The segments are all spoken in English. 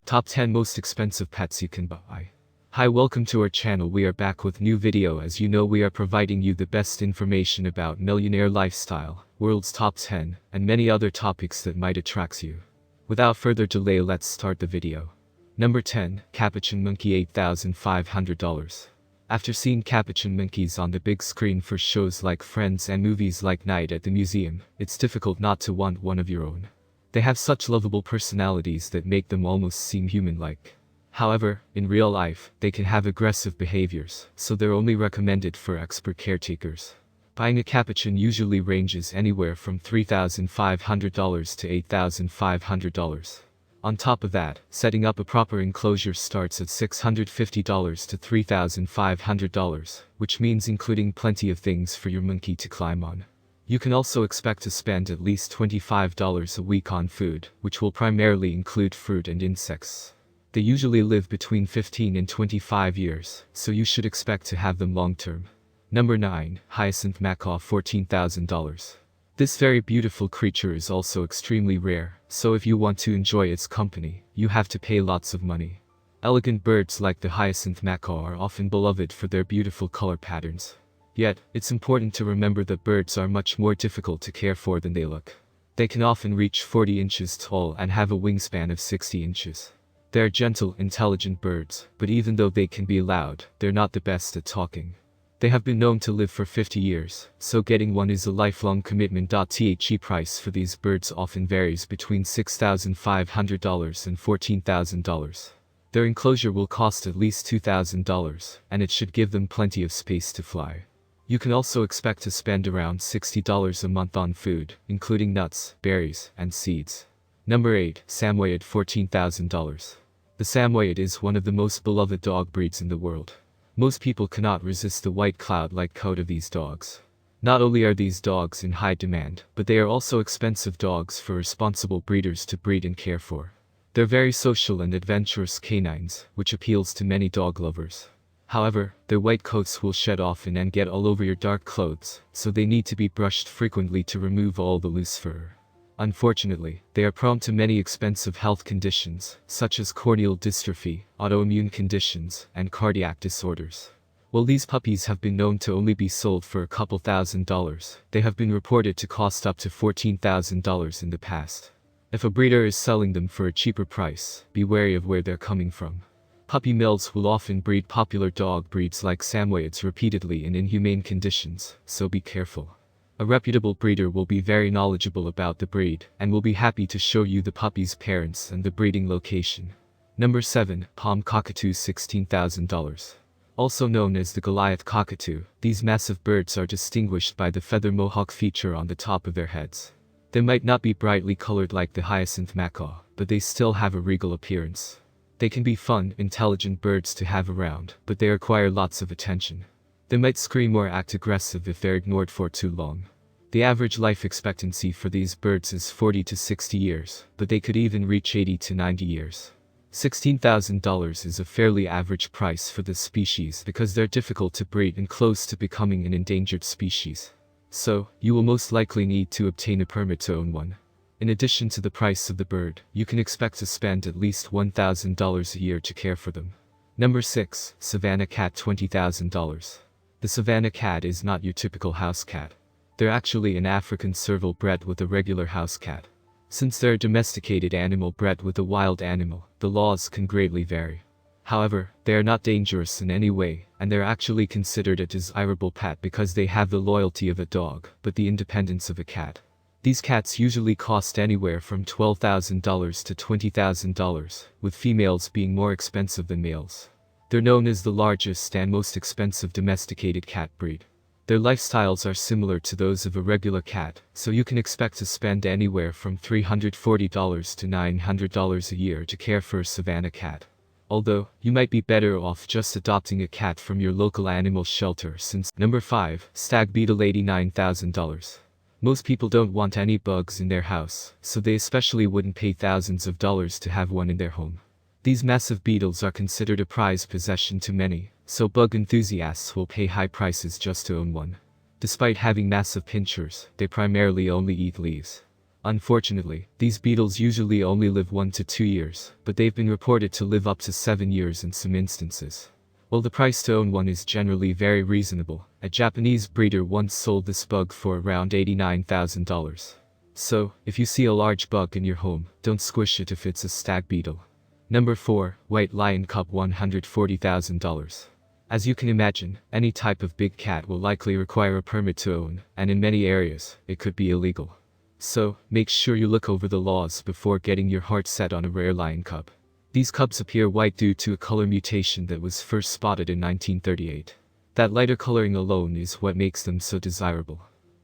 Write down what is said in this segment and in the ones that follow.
Top 10 Most Expensive Pets You Can Buy. Hi, welcome to our channel. We are back with new video. As you know, we are providing you the best information about millionaire lifestyle, world's top 10, and many other topics that might attract you. Without further delay, let's start the video. Number 10, Capuchin Monkey, $8,500. After seeing capuchin monkeys on the big screen for shows like Friends and movies like Night at the Museum, it's difficult not to want one of your own. They have such lovable personalities that make them almost seem human-like. However, in real life, they can have aggressive behaviors, so they're only recommended for expert caretakers. Buying a capuchin usually ranges anywhere from $3,500 to $8,500. On top of that, setting up a proper enclosure starts at $650 to $3,500, which means including plenty of things for your monkey to climb on. You can also expect to spend at least $25 a week on food, which will primarily include fruit and insects. They usually live between 15 and 25 years, so you should expect to have them long-term. Number 9, Hyacinth Macaw, $14,000. This very beautiful creature is also extremely rare, so if you want to enjoy its company, you have to pay lots of money. Elegant birds like the Hyacinth Macaw are often beloved for their beautiful color patterns. Yet, it's important to remember that birds are much more difficult to care for than they look. They can often reach 40 inches tall and have a wingspan of 60 inches. They are gentle, intelligent birds, but even though they can be loud, they're not the best at talking. They have been known to live for 50 years, so getting one is a lifelong commitment. The price for these birds often varies between $6,500 and $14,000. Their enclosure will cost at least $2,000, and it should give them plenty of space to fly. You can also expect to spend around $60 a month on food, including nuts, berries, and seeds. Number 8, Samoyed, $14,000. The Samoyed is one of the most beloved dog breeds in the world. Most people cannot resist the white cloud-like coat of these dogs. Not only are these dogs in high demand, but they are also expensive dogs for responsible breeders to breed and care for. They're very social and adventurous canines, which appeals to many dog lovers. However, their white coats will shed often and get all over your dark clothes, so they need to be brushed frequently to remove all the loose fur. Unfortunately, they are prone to many expensive health conditions, such as corneal dystrophy, autoimmune conditions, and cardiac disorders. While these puppies have been known to only be sold for a couple $1,000s, they have been reported to cost up to $14,000 in the past. If a breeder is selling them for a cheaper price, be wary of where they're coming from. Puppy mills will often breed popular dog breeds like Samoyeds repeatedly in inhumane conditions, so be careful. A reputable breeder will be very knowledgeable about the breed, and will be happy to show you the puppy's parents and the breeding location. Number 7, Palm Cockatoo, $16,000. Also known as the Goliath cockatoo, these massive birds are distinguished by the feather mohawk feature on the top of their heads. They might not be brightly colored like the Hyacinth Macaw, but they still have a regal appearance. They can be fun, intelligent birds to have around, but they require lots of attention. They might scream or act aggressive if they're ignored for too long. The average life expectancy for these birds is 40 to 60 years, but they could even reach 80 to 90 years. $16,000 is a fairly average price for this species because they're difficult to breed and close to becoming an endangered species. So, you will most likely need to obtain a permit to own one. In addition to the price of the bird, you can expect to spend at least $1,000 a year to care for them. Number 6, Savannah Cat, $20,000. The Savannah cat is not your typical house cat. They're actually an African serval bred with a regular house cat. Since they're a domesticated animal bred with a wild animal, the laws can greatly vary. However, they are not dangerous in any way, and they're actually considered a desirable pet because they have the loyalty of a dog, but the independence of a cat. These cats usually cost anywhere from $12,000 to $20,000, with females being more expensive than males. They're known as the largest and most expensive domesticated cat breed. Their lifestyles are similar to those of a regular cat, so you can expect to spend anywhere from $340 to $900 a year to care for a Savannah cat. Although, you might be better off just adopting a cat from your local animal shelter since. Number 5, Stag Beetle, $89,000. Most people don't want any bugs in their house, so they especially wouldn't pay thousands of dollars to have one in their home. These massive beetles are considered a prized possession to many, so bug enthusiasts will pay high prices just to own one. Despite having massive pinchers, they primarily only eat leaves. Unfortunately, these beetles usually only live 1 to 2 years, but they've been reported to live up to 7 years in some instances. While the price to own one is generally very reasonable, a Japanese breeder once sold this bug for around $89,000. So, if you see a large bug in your home, don't squish it if it's a stag beetle. Number 4, White Lion Cub, $140,000. As you can imagine, any type of big cat will likely require a permit to own, and in many areas, it could be illegal. So, make sure you look over the laws before getting your heart set on a rare lion cub. These cubs appear white due to a color mutation that was first spotted in 1938. That lighter coloring alone is what makes them so desirable.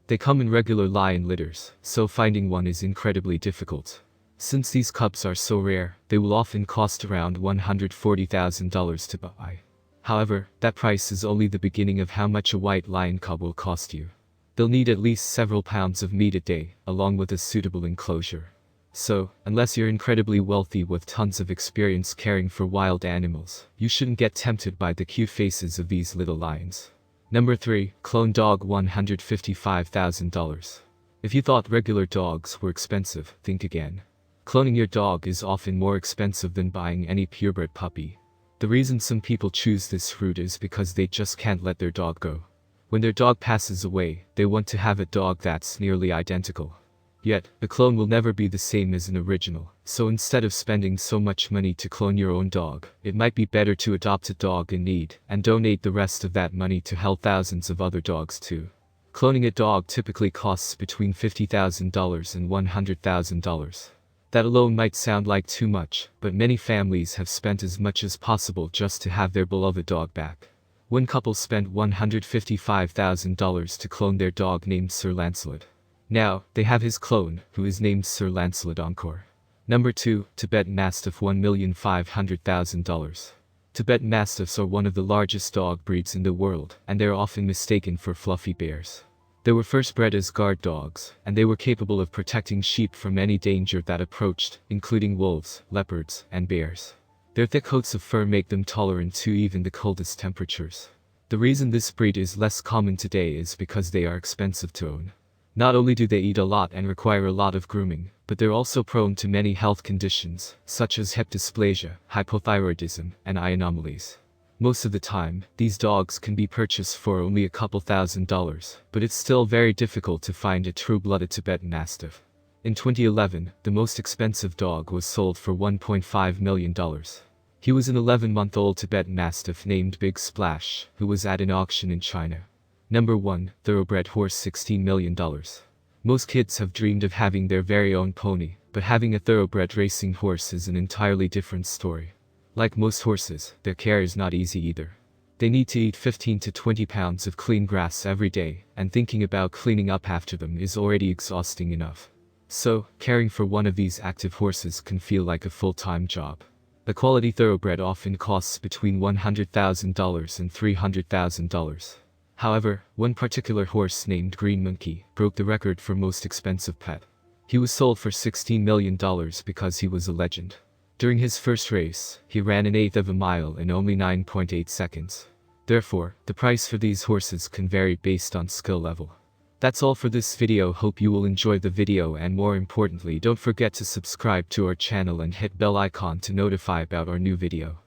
They come in regular lion litters, so finding one is incredibly difficult. Since these cubs are so rare, they will often cost around $140,000 to buy. However, that price is only the beginning of how much a white lion cub will cost you. They'll need at least several pounds of meat a day, along with a suitable enclosure. So, unless you're incredibly wealthy with tons of experience caring for wild animals, you shouldn't get tempted by the cute faces of these little lions. Number 3, Clone Dog, $155,000. If you thought regular dogs were expensive, think again. Cloning your dog is often more expensive than buying any purebred puppy. The reason some people choose this route is because they just can't let their dog go. When their dog passes away, they want to have a dog that's nearly identical. Yet, a clone will never be the same as an original, so instead of spending so much money to clone your own dog, it might be better to adopt a dog in need, and donate the rest of that money to help thousands of other dogs too. Cloning a dog typically costs between $50,000 and $100,000. That alone might sound like too much, but many families have spent as much as possible just to have their beloved dog back. One couple spent $155,000 to clone their dog named Sir Lancelot. Now, they have his clone, who is named Sir Lancelot Encore. Number 2, Tibetan Mastiff, $1,500,000. Tibetan Mastiffs are one of the largest dog breeds in the world, and they are often mistaken for fluffy bears. They were first bred as guard dogs, and they were capable of protecting sheep from any danger that approached, including wolves, leopards, and bears. Their thick coats of fur make them tolerant to even the coldest temperatures. The reason this breed is less common today is because they are expensive to own. Not only do they eat a lot and require a lot of grooming, but they're also prone to many health conditions, such as hip dysplasia, hypothyroidism, and eye anomalies. Most of the time, these dogs can be purchased for only a couple $1,000s, but it's still very difficult to find a true-blooded Tibetan Mastiff. In 2011, the most expensive dog was sold for $1.5 million. He was an 11-month-old Tibetan Mastiff named Big Splash, who was at an auction in China. Number 1, Thoroughbred Horse, $16 million. Most kids have dreamed of having their very own pony, but having a thoroughbred racing horse is an entirely different story. Like most horses, their care is not easy either. They need to eat 15 to 20 pounds of clean grass every day, and thinking about cleaning up after them is already exhausting enough. So, caring for one of these active horses can feel like a full-time job. A quality thoroughbred often costs between $100,000 and $300,000. However, one particular horse named Green Monkey broke the record for most expensive pet. He was sold for $16 million because he was a legend. During his first race, he ran an eighth of a mile in only 9.8 seconds. Therefore, the price for these horses can vary based on skill level. That's all for this video. Hope you will enjoy the video, and more importantly, don't forget to subscribe to our channel and hit bell icon to notify about our new video.